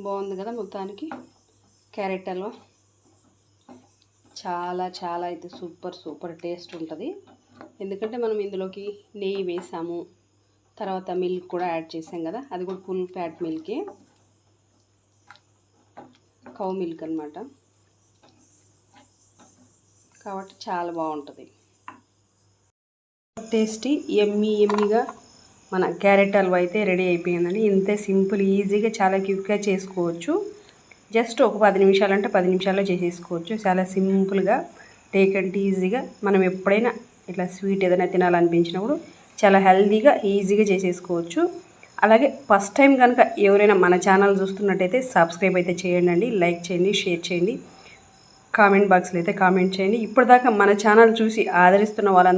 బాగుంది కదా మొత్తానికి క్యారెట్ హల్వా. చాలా చాలా అయితే సూపర్ టేస్ట్ ఉంటుంది. ఎందుకంటే మనం ఇందులోకి నెయ్యి వేసాము, తర్వాత మిల్క్ కూడా యాడ్ చేసాం కదా, అది కూడా ఫుల్ ఫ్యాట్ మిల్కే, కౌ మిల్క్ అనమాట. కాబట్టి చాలా బాగుంటుంది. టేస్టీ ఎమ్మీగా మన క్యారెట్ హల్వా అయితే రెడీ అయిపోయిందండి. ఇంతే సింపుల్, ఈజీగా చాలా క్విక్గా చేసుకోవచ్చు. జస్ట్ ఒక 10 నిమిషాలు అంటే 10 నిమిషాల్లో చేసేసుకోవచ్చు. చాలా సింపుల్గా టేక్ అండ్ ఈజీగా మనం ఎప్పుడైనా ఇట్లా స్వీట్ ఏదైనా తినాలనిపించినప్పుడు చాలా హెల్తీగా ఈజీగా చేసేసుకోవచ్చు. అలాగే ఫస్ట్ టైం కనుక ఎవరైనా మన ఛానల్ చూస్తున్నట్టయితే సబ్స్క్రైబ్ అయితే చేయండి, లైక్ చేయండి, షేర్ చేయండి, కామెంట్ బాక్స్లో అయితే కామెంట్ చేయండి. ఇప్పటిదాకా మన ఛానల్ చూసి ఆదరిస్తున్న వాళ్ళందరూ